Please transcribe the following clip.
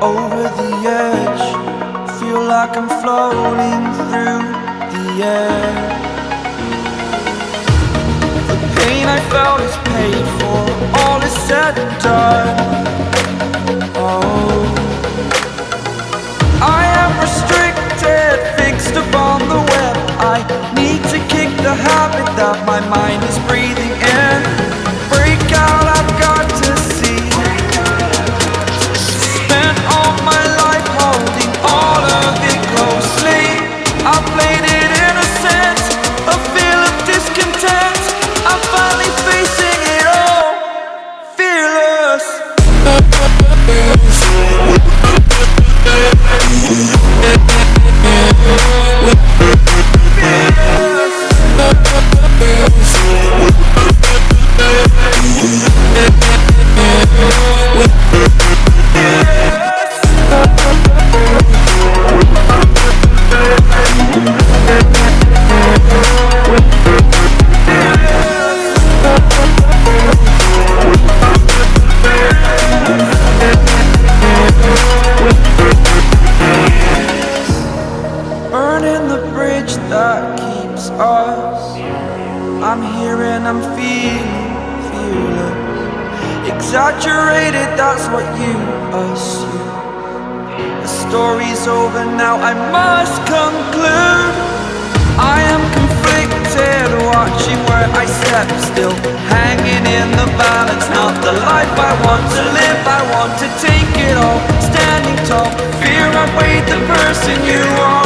over the edge. Feel like I'm floating through the air. The pain I felt is paid for, all is said and done. Oh, I am restricted, fixed upon the web. I need to kick the habit that my mind is breathing in. Break out, I've got to see. Spent all my life holding all of it closely. I played it innocent, a feel of discontent. I'm finally facing it all, fearless. Burning the bridge that keeps us. I'm here and I'm feeling fearless. Exaggerated, that's what you assume. The story's over now, I must conclude. I am conflicted, watching where I step still, hanging in the balance. Not the life I want to live, I want to take it all. Standing tall, fear I weighed the person you are.